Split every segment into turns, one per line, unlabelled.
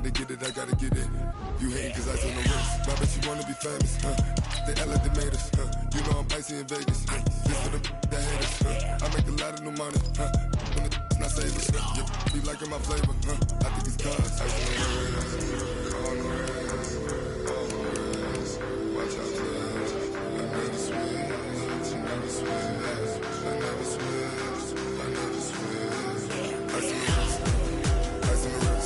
to get it, I gotta get it. You hate cause I on the wrist. I bet you wanna be famous, They act like they made us, You know I'm icy in Vegas, This for the that hate us, I make a lot of new money, When the not save us, Be liking my flavor, I think it's cause I on the wrist, on the wrist, on the wrist. Watch out, please. I never switch, I never switch, I never switch, I never switch. Ice on the wrist, ice on the wrist, ice on the wrist, ice on the wrist, ice on the wrist,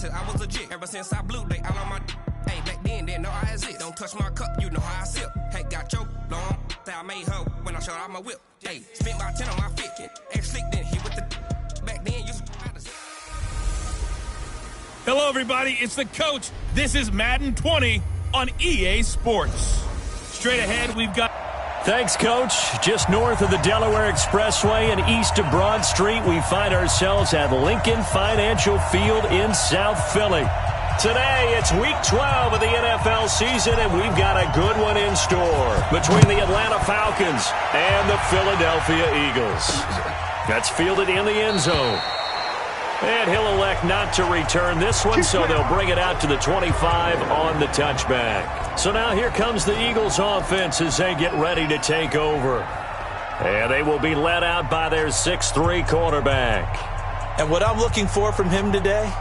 I was legit ever since I blew they all on my hey back then didn't know I exist. Don't touch my cup, you know how I sip. Hey, got choked long that I made her when I showed out my whip. Hey, spent about 10 on my fit. Ex slick then hit with the back then you.
Hello everybody, it's the coach. This is Madden 20 on EA Sports. Straight ahead we've got
Thanks, Coach. Just north of the Delaware Expressway and east of Broad Street, we find ourselves at Lincoln Financial Field in South Philly. Today, it's Week 12 of the NFL season, and we've got a good one in store between the Atlanta Falcons and the Philadelphia Eagles. That's fielded in the end zone. And he'll elect not to return this one, so they'll bring it out to the 25 on the touchback. So now here comes the Eagles offense as they get ready to take over. And they will be led out by their 6'3" quarterback.
And what I'm looking for from him today,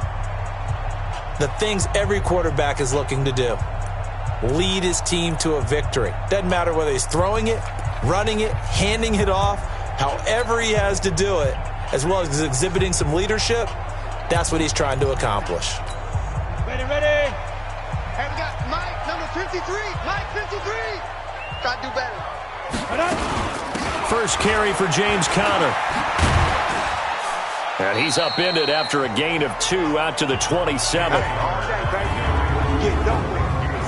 the things every quarterback is looking to do. Lead his team to a victory. Doesn't matter whether he's throwing it, running it, handing it off, however he has to do it, as well as exhibiting some leadership, that's what he's trying to accomplish.
Ready, ready. Hey, we got Mike, number 53. Mike, 53. Try to do better.
First carry for James Conner. And he's upended after a gain of 2 out to the 27.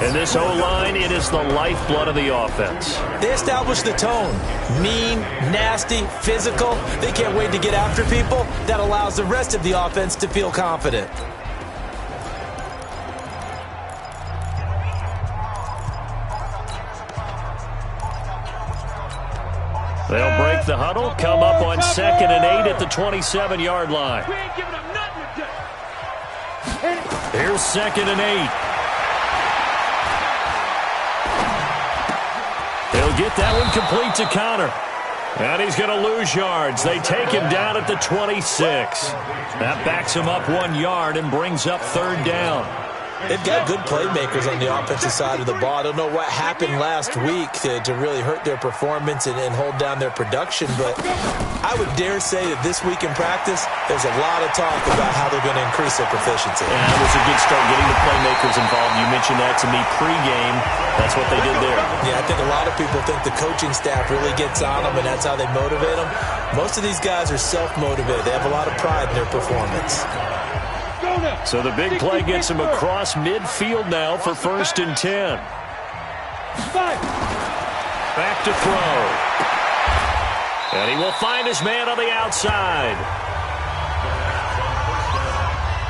And this O-line, it is the lifeblood of the offense.
They establish the tone. Mean, nasty, physical. They can't wait to get after people. That allows the rest of the offense to feel confident.
They'll break the huddle, come up on 2nd and 8 at the 27-yard line.
We ain't giving up nothing today.
Here's 2nd and 8. He'll get that one complete to Conner. And he's going to lose yards. They take him down at the 26. That backs him up 1 yard and brings up 3rd down.
They've got good playmakers on the offensive side of the ball. I don't know what happened last week to really hurt their performance and hold down their production, but I would dare say that this week in practice, there's a lot of talk about how they're going to increase their proficiency.
And that was a good start getting the playmakers involved. You mentioned that to me pregame. That's what they did there.
Yeah, I think a lot of people think the coaching staff really gets on them, and that's how they motivate them. Most of these guys are self-motivated. They have a lot of pride in their performance.
So the big play gets him across midfield now for 1st and 10. Back to throw. And he will find his man on the outside.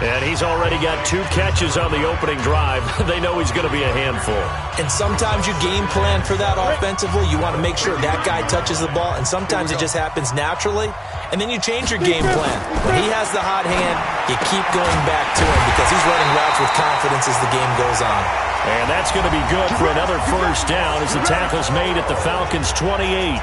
And he's already got 2 catches on the opening drive. They know he's going to be a handful.
And sometimes you game plan for that offensively. You want to make sure that guy touches the ball, and sometimes it just happens naturally. And then you change your game plan. When he has the hot hand, you keep going back to him because he's running routes with confidence as the game goes on.
And that's going to be good for another 1st down as the tackle's made at the Falcons' 28.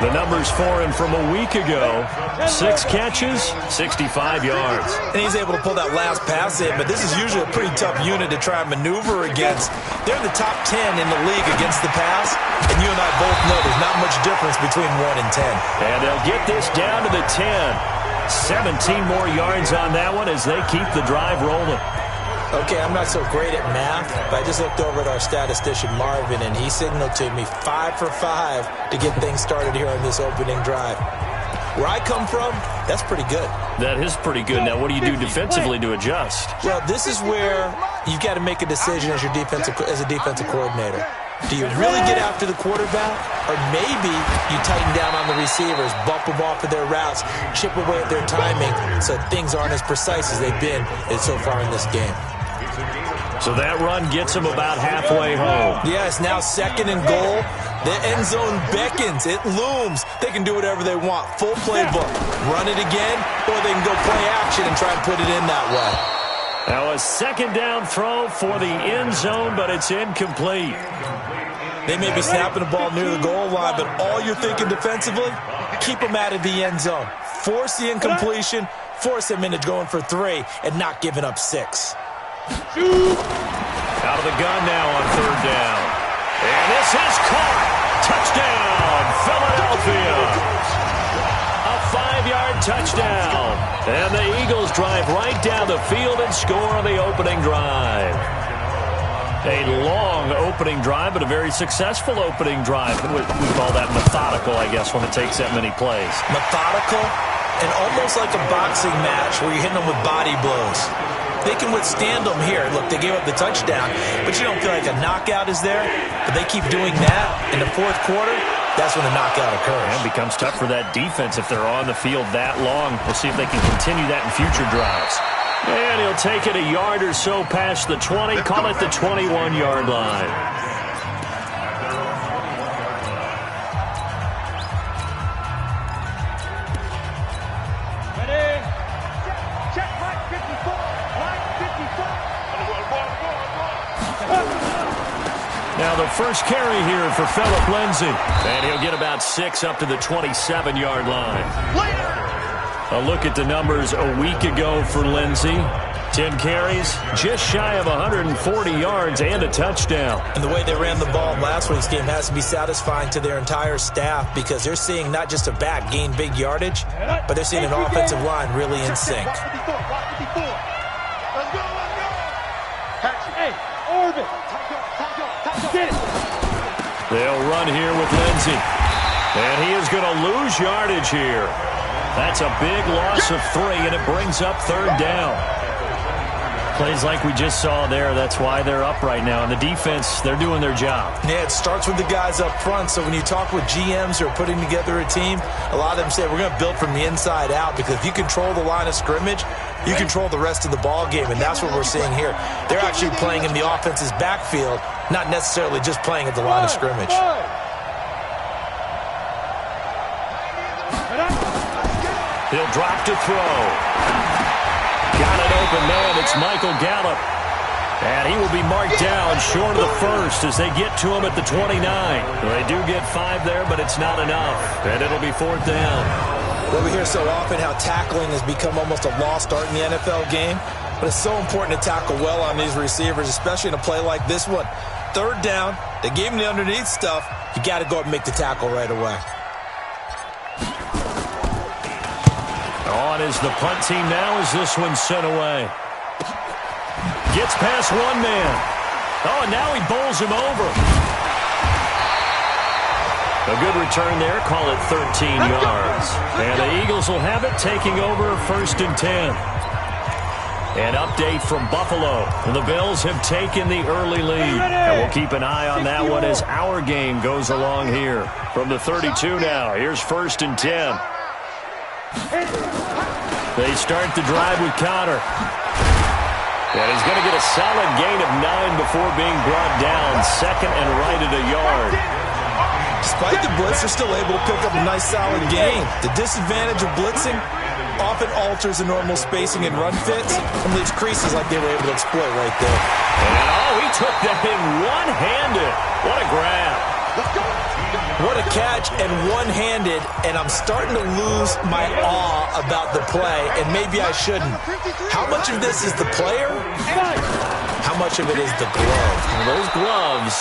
The numbers for him from a week ago, 6 catches, 65 yards.
And he's able to pull that last pass in, but this is usually a pretty tough unit to try and maneuver against. They're in the top 10 in the league against the pass, and you and I both know there's not much difference between 1 and 10.
And they'll get this down to the 10. 17 more yards on that one as they keep the drive rolling.
Okay, I'm not so great at math, but I just looked over at our statistician, Marvin, and he signaled to me 5 for 5 to get things started here on this opening drive. Where I come from, that's pretty good.
That is pretty good. Now, what do you do defensively to adjust?
Well, this is where you've got to make a decision as a defensive coordinator. Do you really get after the quarterback? Or maybe you tighten down on the receivers, bump them off of their routes, chip away at their timing so things aren't as precise as they've been so far in this game.
So that run gets them about halfway home.
Yes, now 2nd and goal. The end zone beckons. It looms. They can do whatever they want. Full playbook. Run it again, or they can go play action and try and put it in that way.
Now a 2nd down throw for the end zone, but it's incomplete.
They may be snapping the ball near the goal line, but all you're thinking defensively, keep them out of the end zone. Force the incompletion, force them into going for 3, and not giving up 6.
Out of the gun now on 3rd down. And this is caught. Touchdown, Philadelphia. A 5-yard touchdown. And the Eagles drive right down the field and score on the opening drive. A long opening drive, but a very successful opening drive. We call that methodical, I guess, when it takes that many plays.
Methodical and almost like a boxing match where you're hitting them with body blows. They can withstand them here. Look, they gave up the touchdown, but you don't feel like a knockout is there. But they keep doing that in the 4th quarter. That's when the knockout occurs.
And it becomes tough for that defense if they're on the field that long. We'll see if they can continue that in future drives. And he'll take it a yard or so past the 20, call it the 21-yard line. Now the first carry here for Phillip Lindsay. And he'll get about 6 up to the 27-yard line. A look at the numbers a week ago for Lindsay. 10 carries, just shy of 140 yards and a touchdown.
And the way they ran the ball last week's game has to be satisfying to their entire staff because they're seeing not just a back gain big yardage, but they're seeing an offensive line really in sync.
They'll run here with Lindsay. And he is going to lose yardage here. That's a big loss of 3, and it brings up 3rd down. Plays like we just saw there, that's why they're up right now. And the defense, they're doing their job.
Yeah, it starts with the guys up front. So when you talk with GMs who are putting together a team, a lot of them say we're going to build from the inside out because if you control the line of scrimmage, you control the rest of the ball game, and that's what we're seeing here. They're actually playing in the offense's backfield, not necessarily just playing at the line of scrimmage.
He'll drop to throw. Got an open man. It's Michael Gallup. And he will be marked down short of the 1st as they get to him at the 29. They do get 5 there, but it's not enough. And it'll be 4th down.
Well, we hear so often how tackling has become almost a lost art in the NFL game. But it's so important to tackle well on these receivers, especially in a play like this one. 3rd down, they gave him the underneath stuff. You got to go up and make the tackle right away.
On is the punt team now as this one's sent away. Gets past one man. Oh, and now he bowls him over. A good return there. Call it 13 yards. And the Eagles will have it, taking over 1st and 10. An update from Buffalo. The Bills have taken the early lead. And we'll keep an eye on that one as our game goes along here. From the 32 now, here's 1st and 10. They start the drive with Conner. And he's going to get a solid gain of 9 before being brought down. 2nd and right at a yard.
Despite the blitz, they're still able to pick up a nice solid gain. The disadvantage of blitzing often alters the normal spacing and run fits and leaves creases like they were able to exploit right there.
And he took that in one-handed. What a grab.
What a catch and one-handed, and I'm starting to lose my awe about the play, and maybe I shouldn't. How much of this is the player? How much of it is the glove?
Well, those gloves,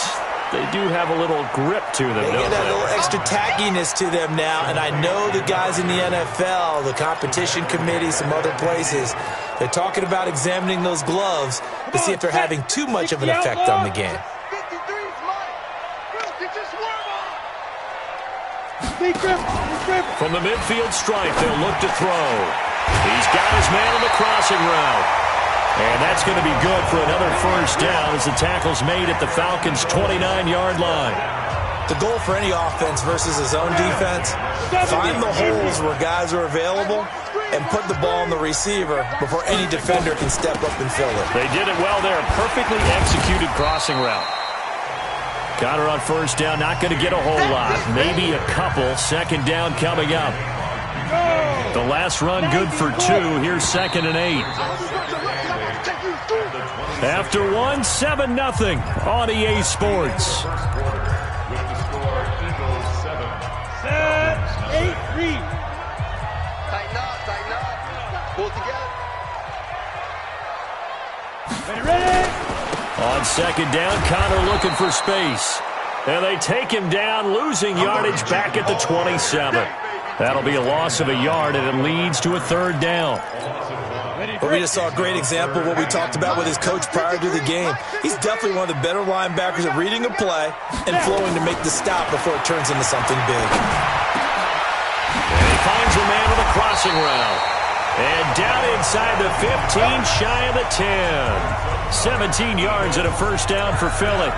they do have a little grip to them,
They get that little extra tackiness to them now, and I know the guys in the NFL, the competition committee, some other places, they're talking about examining those gloves to see if they're having too much of an effect on the game.
From the midfield stripe, they'll look to throw. He's got his man on the crossing route. And that's going to be good for another first down as the tackle's made at the Falcons' 29-yard line.
The goal for any offense versus his own defense, find the holes where guys are available and put the ball on the receiver before any defender can step up and fill it.
They did it well there. Perfectly executed crossing route. Connor on first down, not going to get a whole lot. Maybe a couple. Second down coming up. The last run good for 2. Here's 2nd and 8. After 1, 7-0 on EA Sports.
Tighten up. Pull together. Ready.
On second down, Connor looking for space. And they take him down, losing yardage back at the 27. That'll be a loss of a yard, and it leads to a 3rd down.
Well, we just saw a great example of what we talked about with his coach prior to the game. He's definitely one of the better linebackers at reading a play and flowing to make the stop before it turns into something big.
And he finds a man with a crossing route. And down inside the 15, shy of the 10. 17 yards and a first down for Philly.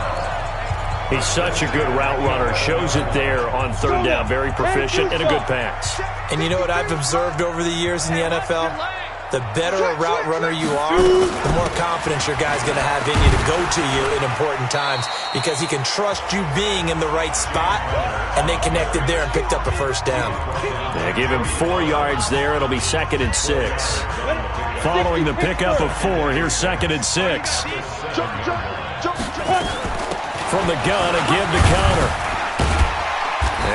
He's such a good route runner. Shows it there on 3rd down. Very proficient and a good pass.
And you know what I've observed over the years in the NFL? The better a route runner you are, the more confidence your guy's going to have in you to go to you in important times because he can trust you being in the right spot, and they connected there and picked up a first down.
They give him 4 yards there. It'll be 2nd and 6. Following the pickup of 4, here's 2nd and 6. From the gun, a give to Connor.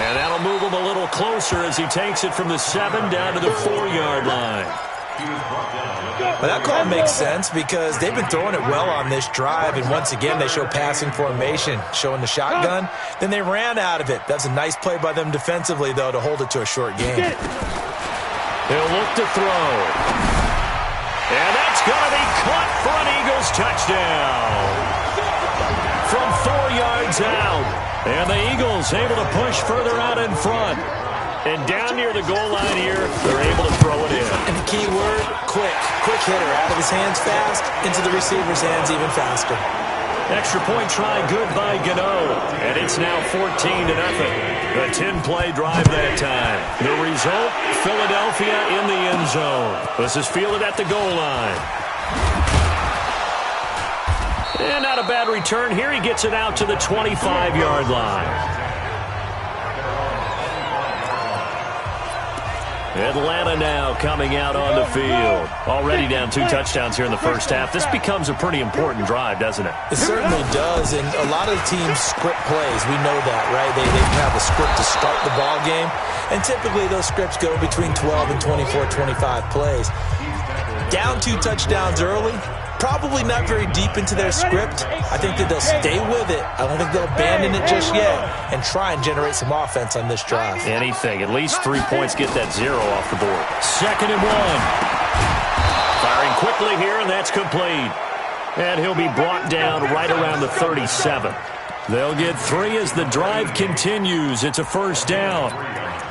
And that'll move him a little closer as he takes it from the 7 down to the 4-yard line.
Well, that call makes sense because they've been throwing it well on this drive, and once again they show passing formation, showing the shotgun. Then they ran out of it. That's a nice play by them defensively, though, to hold it to a short game.
He'll look to throw. And that's going to be caught for an Eagles touchdown. From 4 yards out. And the Eagles able to push further out in front. And down near the goal line here, they're able to throw it in.
And the key word, quick. Quick hitter, out of his hands fast, into the receiver's hands even faster.
Extra point try good by Gano. And it's now 14-0. A 10-play drive that time. The result, Philadelphia in the end zone. This is fielded at the goal line. And not a bad return here. He gets it out to the 25-yard line. Atlanta now coming out on the field. Already down 2 touchdowns here in the first half. This becomes a pretty important drive, doesn't it?
It certainly does, and a lot of teams script plays. We know that, right? They have a script to start the ball game, and typically those scripts go between 12 and 24, 25 plays. Down 2 touchdowns early, probably not very deep into their script. I think that they'll stay with it. I don't think they'll abandon it just yet and try and generate some offense on this drive.
Anything. At least 3 points. Get that 0 off the board. 2nd and 1. Firing quickly here, and that's complete. And he'll be brought down right around the 37. They'll get 3 as the drive continues. It's a first down.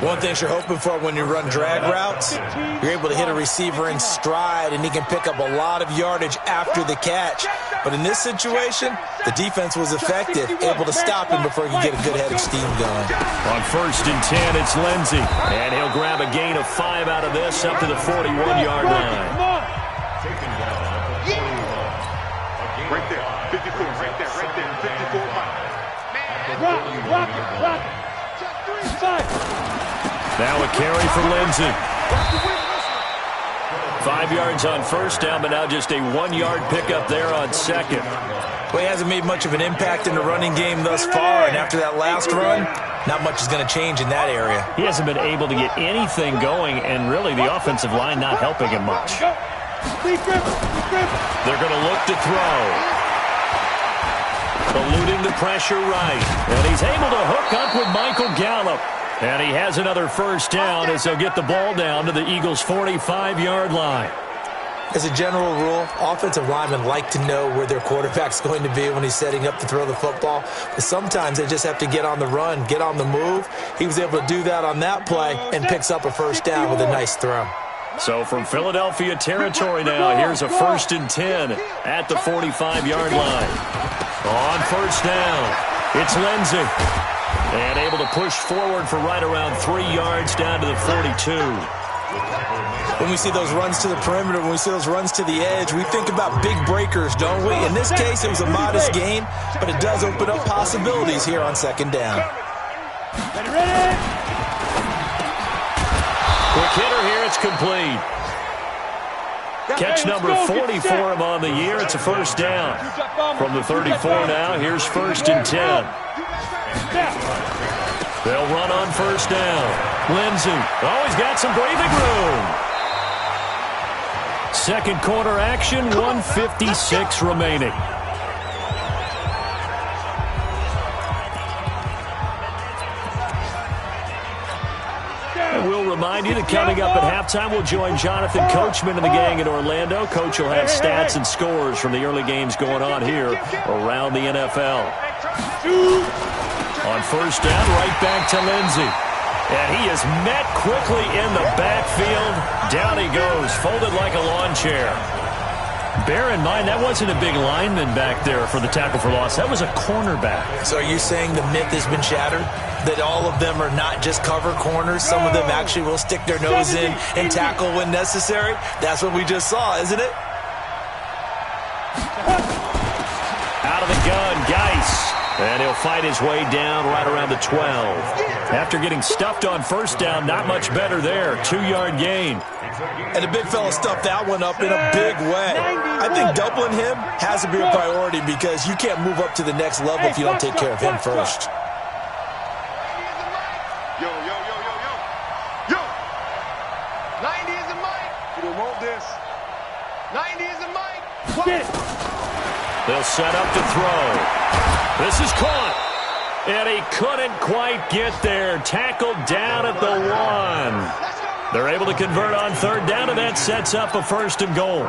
One thing you're hoping for when you run drag routes, you're able to hit a receiver in stride, and he can pick up a lot of yardage after the catch. But in this situation, the defense was effective, able to stop him before he could get a good head of steam going.
On 1st and 10, it's Lindsey. And he'll grab a gain of 5 out of this up to the 41-yard line.
Right there, 54, right there, 54.
Rock.
Now a carry for Lindsey. 5 yards on first down, but now just a 1-yard pickup there on 2nd.
Well, he hasn't made much of an impact in the running game thus far, and after that last run, not much is going to change in that area.
He hasn't been able to get anything going, and really the offensive line not helping him much. They're going to look to throw. Eluding the pressure right. And he's able to hook up with Michael Gallup. And he has another first down as they'll get the ball down to the Eagles' 45-yard line.
As a general rule, offensive linemen like to know where their quarterback's going to be when he's setting up to throw the football. But sometimes they just have to get on the run, get on the move. He was able to do that on that play and picks up a first down with a nice throw.
So from Philadelphia territory now, here's a 1st and 10 at the 45-yard line. On first down, it's Lindsey. And able to push forward for right around 3 yards down to the 42.
When we see those runs to the perimeter, when we see those runs to the edge, we think about big breakers, don't we? In this case, it was a modest gain, but it does open up possibilities here on 2nd down.
Quick hitter here, it's complete. Catch number 40 for him on the year. It's a 1st down. From the 34 now, here's 1st and 10. They'll run on 1st down. Lindsey, he's got some breathing room. Second quarter action, 1:56 remaining. And we'll remind you that coming up at halftime, we'll join Jonathan Coachman and the gang in Orlando. Coach will have stats and scores from the early games going on here around the NFL. On 1st down, right back to Lindsey. And he is met quickly in the backfield. Down he goes, folded like a lawn chair. Bear in mind, that wasn't a big lineman back there for the tackle for loss. That was a cornerback.
So are you saying the myth has been shattered? That all of them are not just cover corners? Some of them actually will stick their nose in and tackle when necessary? That's what we just saw, isn't it?
Out of the gun, Geis. And he'll fight his way down right around the 12. After getting stuffed on 1st down, not much better there. 2-yard gain.
And the big fella stuffed that one up in a big way. I think doubling him has to be a priority because you can't move up to the next level if you don't take care of him first.
Yo. 90 is the mic. You don't want this. 90 is the mic. Get it.
They'll set up to throw. This is caught. And he couldn't quite get there. Tackled down at the 1. They're able to convert on 3rd down, and that sets up a 1st and goal.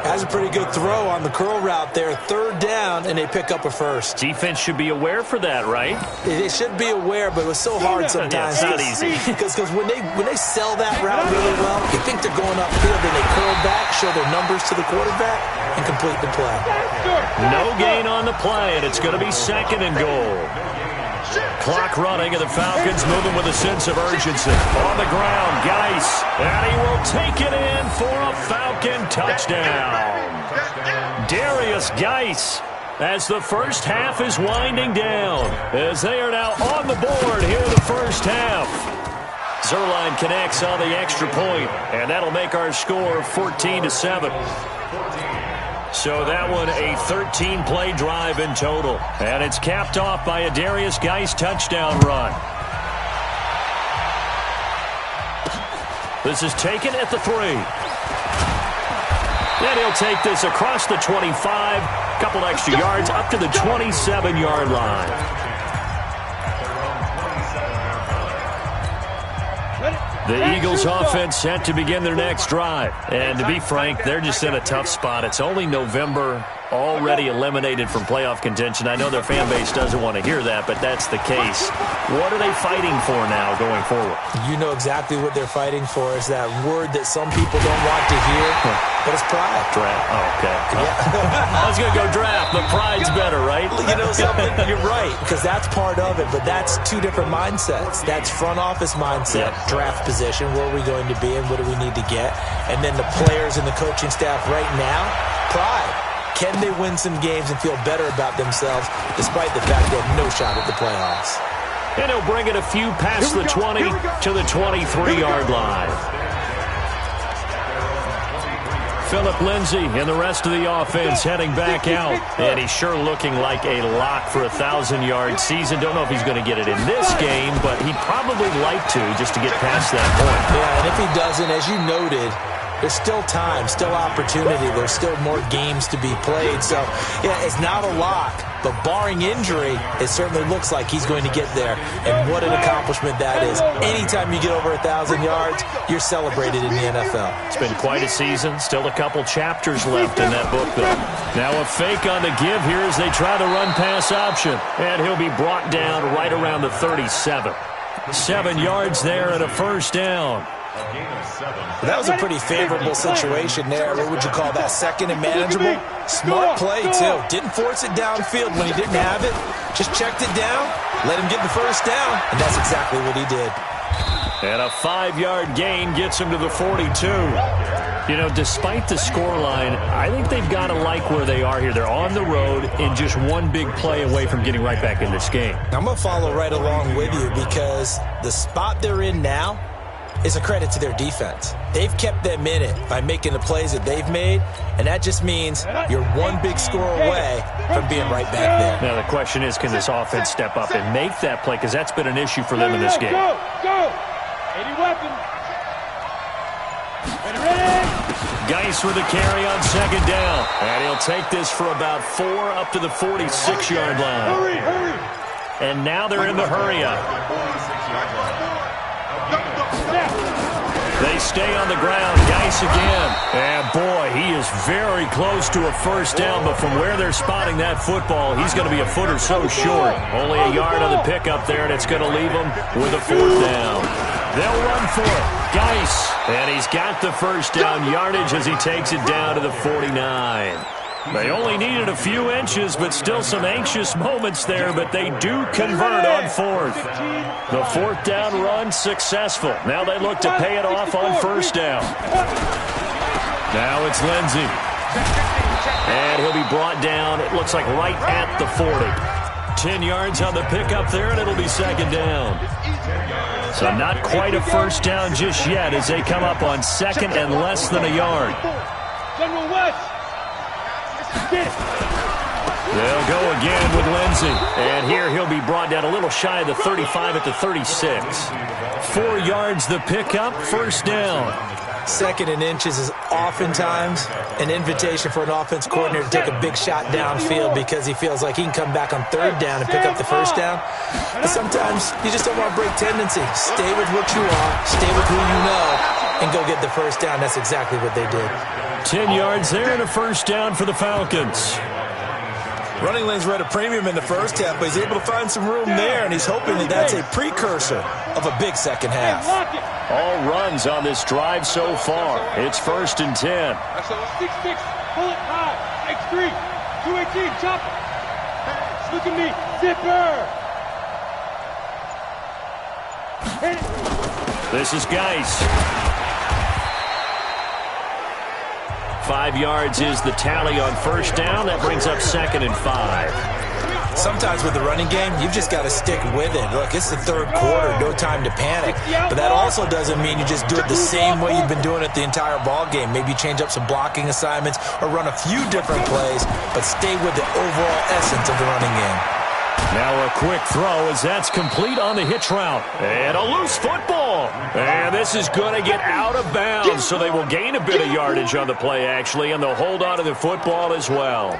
Has a pretty good throw on the curl route there. 3rd down, and they pick up a 1st.
Defense should be aware for that, right?
They should be aware, but it was so hard sometimes.
Yeah, it's not easy.
Because when they sell that route really well, you think they're going upfield, then they curl back, show their numbers to the quarterback, and complete the play.
No gain on the play, and it's going to be 2nd and goal. Clock running, and the Falcons moving with a sense of urgency. On the ground, Geis, and he will take it in for a Falcon touchdown. Darius Geis, as the first half is winding down, as they are now on the board here in the first half. Zuerlein connects on the extra point, and that'll make our score 14-7. So that one a 13-play drive in total. And it's capped off by a Darius Geis touchdown run. This is taken at the 3. And he'll take this across the 25. Couple extra yards up to the 27-yard line. The Eagles offense set to begin their next drive. And to be frank, they're just in a tough spot. It's only November, already eliminated from playoff contention. I know their fan base doesn't want to hear that, but that's the case. What are they fighting for now going forward?
You know exactly what they're fighting for. Is that word that some people don't want to hear, but it's pride.
Draft. Oh, okay. Yeah. I was going to go draft, but pride's better, right?
You know something? You're right, because that's part of it, but that's two different mindsets. That's front office mindset, draft position, where are we going to be and what do we need to get? And then the players and the coaching staff right now, pride. Can they win some games and feel better about themselves despite the fact they have no shot at the playoffs?
And he'll bring it a few past the 20 to the 23-yard line. Philip Lindsay and the rest of the offense heading back out. And he's sure looking like a lock for a 1,000-yard season. Don't know if he's going to get it in this game, but he'd probably like to just to get past that point.
Yeah, and if he doesn't, as you noted, there's still time, still opportunity. There's still more games to be played. So, yeah, it's not a lock. But barring injury, it certainly looks like he's going to get there. And what an accomplishment that is. Anytime you get over 1,000 yards, you're celebrated in the NFL.
It's been quite a season. Still a couple chapters left in that book, though. Now a fake on the give here as they try the run-pass option. And he'll be brought down right around the 37. 7 yards there and a first down.
That was a pretty favorable situation there. What would you call that? Second and manageable? Smart play, too. Didn't force it downfield when he didn't have it. Just checked it down, let him get the first down, and that's exactly what he did.
And a 5-yard gain gets him to the 42. You know, despite the scoreline, I think they've got to like where they are here. They're on the road and just one big play away from getting right back in this game.
I'm going to follow right along with you because the spot they're in now is a credit to their defense. They've kept them in it by making the plays that they've made, and that just means you're one big score away from being right back there.
Now the question is, can this offense step up and make that play? Because that's been an issue for them in this game.
Go! 80 weapons. Ready?
Geis with a carry on second down. And he'll take this for about 4 up to the 46-yard line.
Hurry!
And now they're in the hurry-up. They stay on the ground. Geis again. And boy, he is very close to a first down, but from where they're spotting that football, he's going to be a foot or so short. Only a yard on the pickup there, and it's going to leave him with a 4th down. They'll run for it. Geis. And he's got the first down yardage as he takes it down to the 49. They only needed a few inches, but still some anxious moments there, but they do convert on 4th. The 4th down run successful. Now they look to pay it off on first down. Now it's Lindsey. And he'll be brought down, it looks like right at the 40. 10 yards on the pickup there, and it'll be second down. So not quite a first down just yet as they come up on second and less than a yard.
General West.
They'll go again with Lindsey. And here he'll be brought down a little shy of the 35 at the 36. 4 yards the pickup, first down.
Second and inches is oftentimes an invitation for an offense coordinator to take a big shot downfield because he feels like he can come back on third down and pick up the first down. But sometimes you just don't want to break tendency. Stay with what you are, stay with who you know, and go get the first down. That's exactly what they did.
10 yards there and a first down for the Falcons.
Running lanes were at a premium in the first half, but he's able to find some room there, and he's hoping that that's a precursor of a big second half.
All runs on this drive so far. It's 1st and 10.
6-6, pull it high. X3, 218, chop it. Look at me, zipper.
This is Geis. 5 yards is the tally on first down. That brings up 2nd and 5.
Sometimes with the running game, you've just got to stick with it. Look, it's the third quarter, no time to panic. But that also doesn't mean you just do it the same way you've been doing it the entire ball game. Maybe change up some blocking assignments or run a few different plays, but stay with the overall essence of the running game.
Now a quick throw as that's complete on the hitch route. And a loose football. And this is going to get out of bounds, so they will gain a bit of yardage on the play, actually, and they'll hold on to the football as well.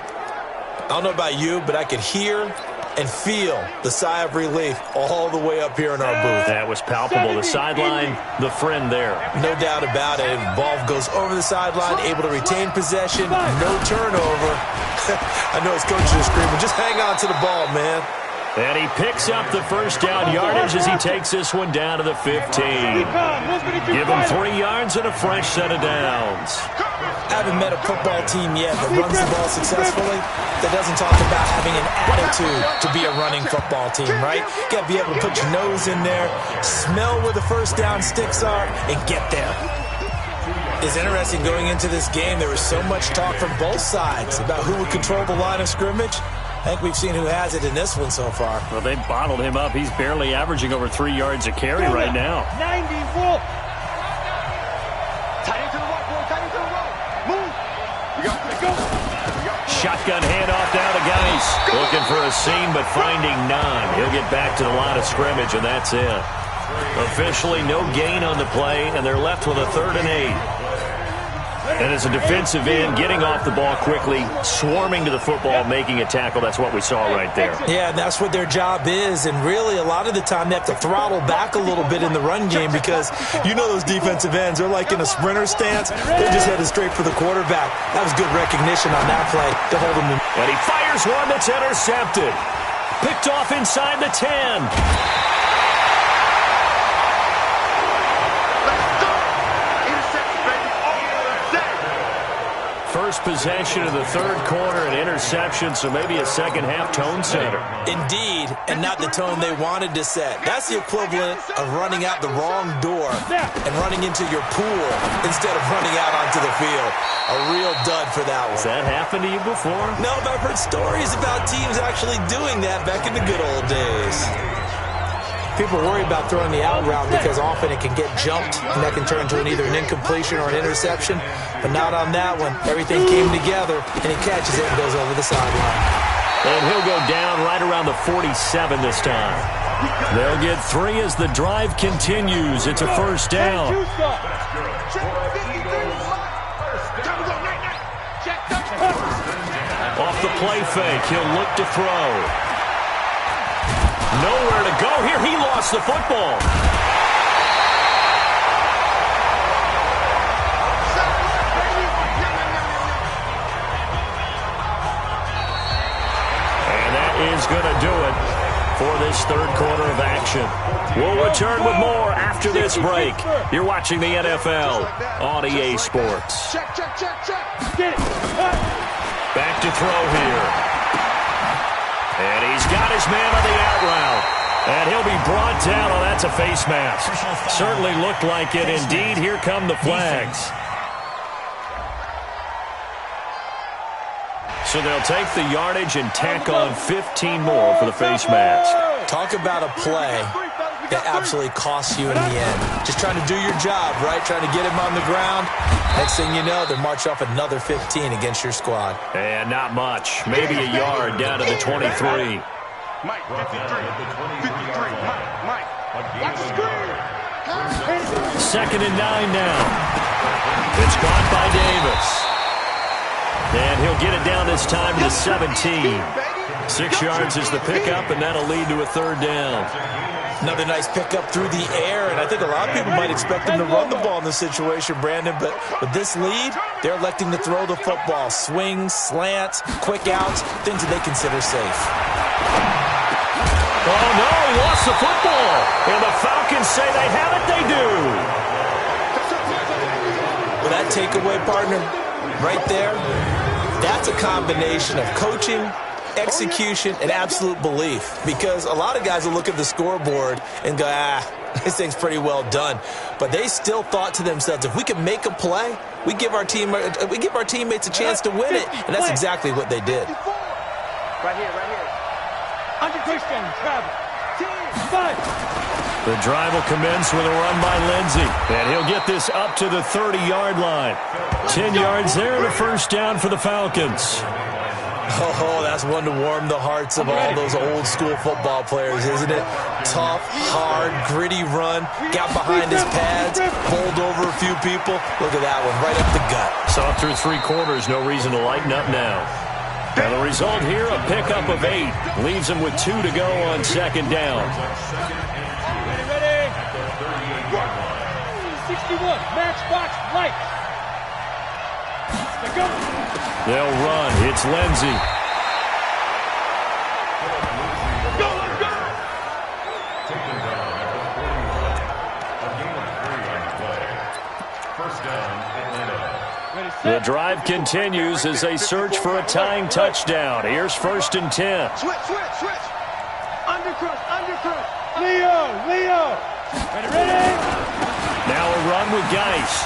I don't know about you, but I could hear and feel the sigh of relief all the way up here in our booth.
That was palpable. The sideline, the friend there.
No doubt about it. Ball goes over the sideline, able to retain possession, no turnover. I know his coaches are screaming, just hang on to the ball, man.
And he picks up the first down yardage as he takes this one down to the 15. Give him 3 yards and a fresh set of downs.
I haven't met a football team yet that runs the ball successfully that doesn't talk about having an attitude to be a running football team, right? You got to be able to put your nose in there, smell where the first down sticks are, and get there. It's interesting going into this game. There was so much talk from both sides about who would control the line of scrimmage. I think we've seen who has it in this one so far.
Well, they bottled him up. He's barely averaging over 3 yards a carry right now.
90, Wolf. Tight end to the right, boy. Tight end to the right. Move. You got to go.
Shotgun handoff down to Geis. Looking for a seam, but finding none. He'll get back to the line of scrimmage, and that's it. Officially no gain on the play, and they're left with a 3rd and 8. And as a defensive end, getting off the ball quickly, swarming to the football, making a tackle, that's what we saw right there.
Yeah, and that's what their job is. And really, a lot of the time, they have to throttle back a little bit in the run game because you know those defensive ends, they're like in a sprinter stance. They're just headed straight for the quarterback. That was good recognition on that play to hold him.
And he fires one that's intercepted. Picked off inside the 10. first possession of the third quarter, an interception, so maybe a second-half tone setter.
Indeed, and not the tone they wanted to set. That's the equivalent of running out the wrong door and running into your pool instead of running out onto the field. A real dud for that one.
Has that happened to you before?
No, but I've heard stories about teams actually doing that back in the good old days. People worry about throwing the out route because often it can get jumped, and that can turn into either an incompletion or an interception. But not on that one. Everything came together, and he catches it and goes over the sideline.
And he'll go down right around the 47 this time. They'll get 3 as the drive continues. It's a first down. Off the play fake, he'll look to throw. Nowhere to go here. He lost the football. And that is going to do it for this third quarter of action. We'll return with more after this break. You're watching the NFL on EA Sports. Back to throw here. And he's got his man on the out route. And he'll be brought down. Oh, that's a face mask. Certainly looked like it. Indeed, here come the flags. So they'll take the yardage and tack on 15 more for the face mask.
Talk about a play that absolutely costs you in the end. Just trying to do your job, right? Trying to get him on the ground. Next thing you know, they march off another 15 against your squad.
And not much. Maybe a yard down to the 23.
Mike, 53. 53. Mike. Watch the screen.
2nd and 9 now. It's caught by Davis. And he'll get it down this time to the 17. 6 yards is the pickup, and that'll lead to a third down.
Another nice pickup through the air, and I think a lot of people might expect them to run the ball in this situation, Brandon, but with this lead, they're electing to throw the football. Swings, slants, quick outs, things that they consider safe.
Oh, no, he lost the football. And the Falcons say they have it, they do.
Well, that takeaway, partner, right there, that's a combination of coaching, execution, and absolute belief. Because a lot of guys will look at the scoreboard and go, this thing's pretty well done. But they still thought to themselves, if we can make a play, we give our teammates a chance to win it. And that's exactly what they did.
Right here. Under Christian, travel.
The drive will commence with a run by Lindsey. And he'll get this up to the 30-yard line. 10 yards there and a first down for the Falcons.
Oh, that's one to warm the hearts of all those old school football players, isn't it? Tough, hard, gritty run, got behind his pads, bowled over a few people. Look at that one, right up the gut.
Saw through 3 quarters, no reason to lighten up now. And the result here, a pickup of 8. Leaves him with 2 to go on 2nd down.
Ready. 61, matchbox, right. Let's go.
They'll run. It's Lindsey. The drive continues as they search for a tying touchdown. Here's 1st and 10.
Switch. Undercross. Leo. Ready.
Now a run with Geis.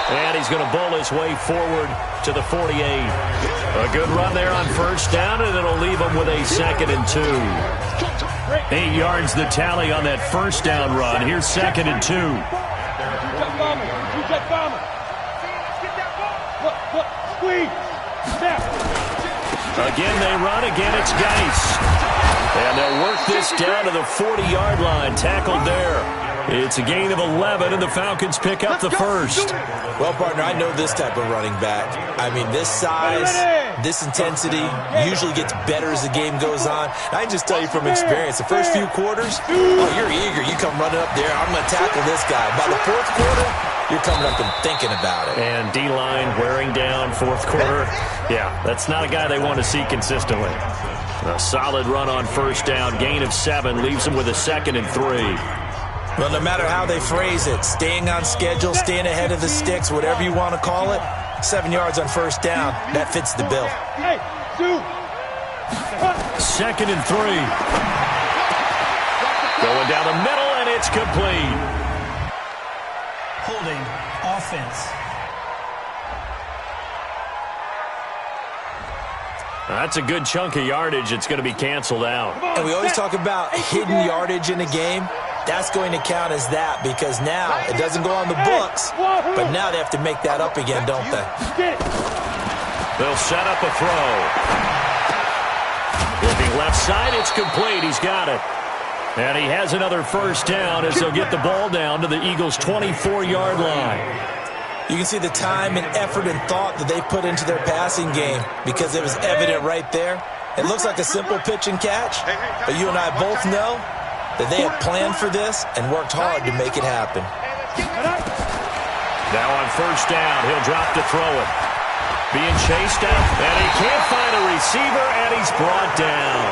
And he's going to bowl his way forward to the 48. A good run there on 1st down, and it'll leave him with a 2nd and 2. 8 yards the tally on that 1st down run. Here's 2nd and 2.
Squeeze.
Again they run. Again it's Geis. And they'll work this down to the 40-yard line. Tackled there. It's a gain of 11, and the Falcons pick up the first.
Well, partner, I know this type of running back. I mean, this size, this intensity usually gets better as the game goes on. I can just tell you from experience, the first few quarters, oh, you're eager. You come running up there, I'm going to tackle this guy. By the 4th quarter, you're coming up and thinking about it.
And D-line wearing down 4th quarter. Yeah, that's not a guy they want to see consistently. A solid run on 1st down. Gain of 7 leaves them with a 2nd and 3.
Well, no matter how they phrase it, staying on schedule, staying ahead of the sticks, whatever you want to call it, 7 yards on first down. That fits the bill.
Hey, 2.
2nd and 3. Going down the middle, and it's complete.
Holding offense.
That's a good chunk of yardage. It's going to be canceled out.
And we always talk about hidden yardage in a game. That's going to count as that because now it doesn't go on the books, but now they have to make that up again, don't they?
They'll set up a throw. Looking left side, it's complete. He's got it. And he has another first down as they'll get the ball down to the Eagles' 24-yard line.
You can see the time and effort and thought that they put into their passing game because it was evident right there. It looks like a simple pitch and catch, but you and I both know that they have planned for this and worked hard to make it happen.
Now on first down, he'll drop to throw it. Being chased out, and he can't find a receiver, and he's brought down.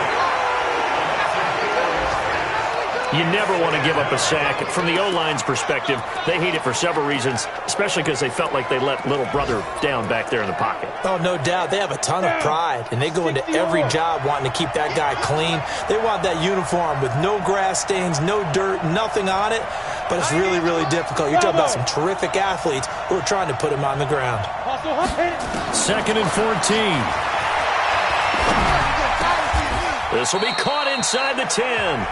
You never want to give up a sack. From the O-line's perspective, they hate it for several reasons, especially because they felt like they let little brother down back there in the pocket.
Oh, no doubt. They have a ton of pride, and they go into every job wanting to keep that guy clean. They want that uniform with no grass stains, no dirt, nothing on it, but it's really, really difficult. You're talking about some terrific athletes who are trying to put him on the ground.
2nd and 14. This will be caught inside the 10.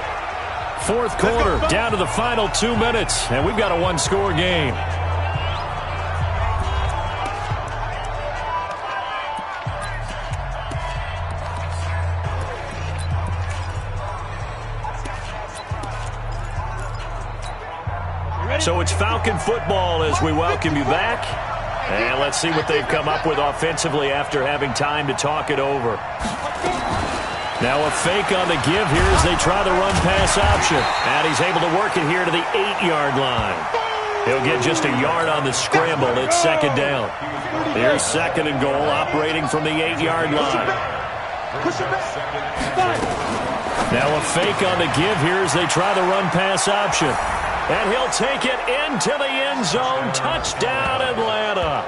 Fourth quarter, down to the final 2 minutes, and we've got a one-score game. So it's Falcon football as we welcome you back. And let's see what they've come up with offensively after having time to talk it over. Now a fake on the give here as they try the run-pass option. And he's able to work it here to the 8-yard line. He'll get just a yard on the scramble. It's 2nd down. Here's 2nd and goal, operating from the 8-yard line. Now a fake on the give here as they try the run-pass option. And he'll take it into the end zone. Touchdown, Atlanta.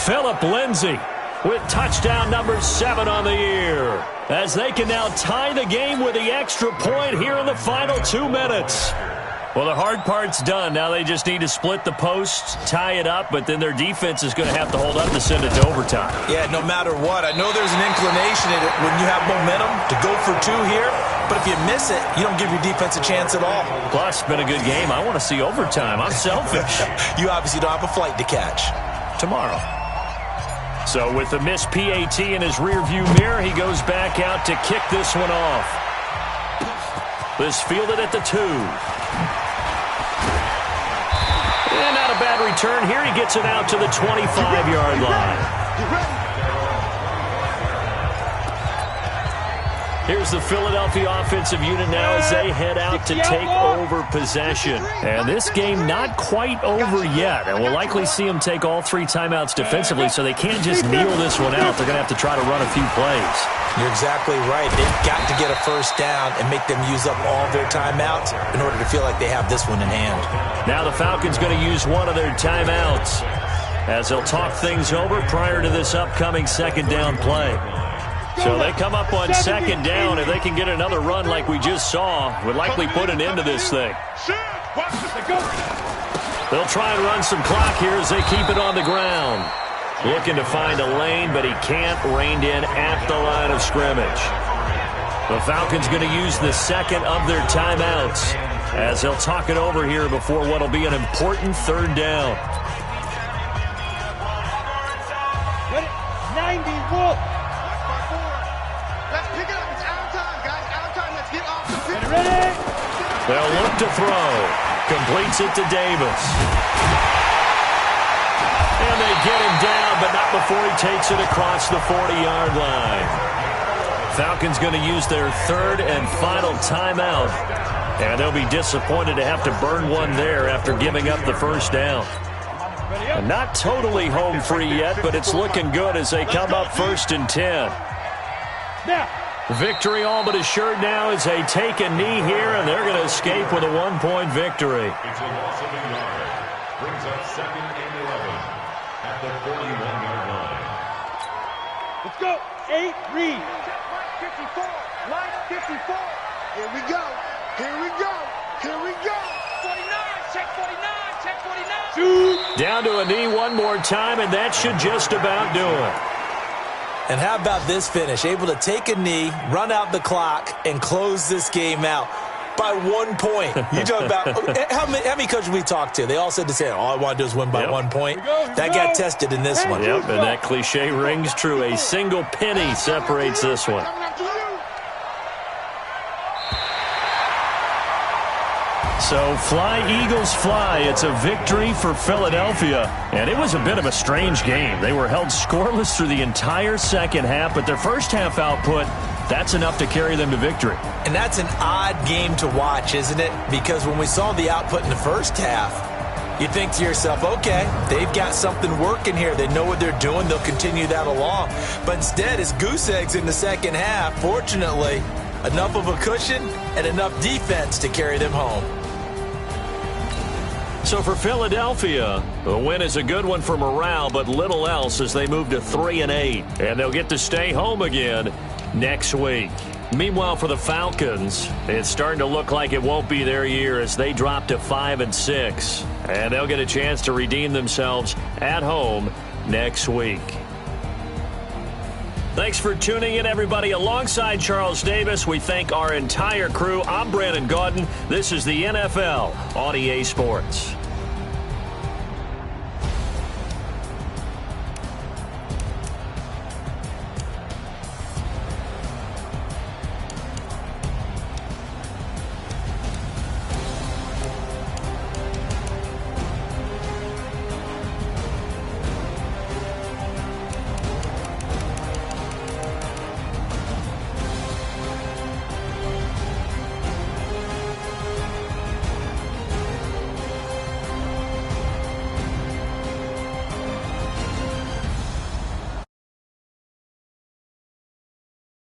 Phillip Lindsay with touchdown number 7 on the year, as they can now tie the game with the extra point here in the final 2 minutes. Well, the hard part's done. Now they just need to split the posts, tie it up, but then their defense is going to have to hold up to send it to overtime.
Yeah, no matter what. I know there's an inclination in it when you have momentum to go for 2 here, but if you miss it, you don't give your defense a chance at all.
Plus, it's been a good game. I want to see overtime. I'm selfish.
You obviously don't have a flight to catch.
Tomorrow. So with the missed PAT in his rearview mirror, he goes back out to kick this one off. This fielded at the 2. And not a bad return here. He gets it out to the 25-yard line. Here's the Philadelphia offensive unit now as they head out to take over possession. And this game not quite over yet. And we'll likely see them take all 3 timeouts defensively, so they can't just kneel this one out. They're going to have to try to run a few plays.
You're exactly right. They've got to get a first down and make them use up all their timeouts in order to feel like they have this one in hand.
Now the Falcons going to use one of their timeouts as they'll talk things over prior to this upcoming 2nd down play. So they come up on 2nd down. If they can get another run like we just saw, would likely put an end to this thing. They'll try and run some clock here as they keep it on the ground. Looking to find a lane, but he can't. Reined in at the line of scrimmage. The Falcons going to use the 2nd of their timeouts as they'll talk it over here before what will be an important 3rd down.
90, Wolf. Let's pick it up. It's out of time, guys. Out of time. Let's get off the field. Ready?
They'll look to throw. Completes it to Davis. And they get him down, but not before he takes it across the 40-yard line. Falcons going to use their 3rd and final timeout. And they'll be disappointed to have to burn one there after giving up the first down. And not totally home free yet, but it's looking good as they come up 1st and 10. Victory all but assured now as they take a knee here, and they're going to escape with a 1-point victory.
It's a loss of a yard. Brings up 2nd and 11 at the 41-yard line.
Let's go. 8, read. Check line 54. Line 54. Here we go. Here we go. Here we go. 49. Check 49. Check 49. Shoot.
Down to a knee one more time, and that should just about do it.
And how about this finish? Able to take a knee, run out the clock, and close this game out by 1 point. You talk about how many coaches we talked to? They all said the same. All I want to do is win by 1 point. That got tested in this one.
Yep, and that cliche rings true. A single penny separates this one. So fly, Eagles, fly. It's a victory for Philadelphia. And it was a bit of a strange game. They were held scoreless through the entire second half, but their first half output, that's enough to carry them to victory.
And that's an odd game to watch, isn't it? Because when we saw the output in the first half, you think to yourself, okay, they've got something working here. They know what they're doing. They'll continue that along. But instead, it's goose eggs in the second half. Fortunately, enough of a cushion and enough defense to carry them home.
So for Philadelphia, the win is a good one for morale, but little else as they move to 3-8. And they'll get to stay home again next week. Meanwhile, for the Falcons, it's starting to look like it won't be their year as they drop to 5-6. And they'll get a chance to redeem themselves at home next week. Thanks for tuning in, everybody. Alongside Charles Davis, we thank our entire crew. I'm Brandon Gaudin. This is the NFL on EA Sports.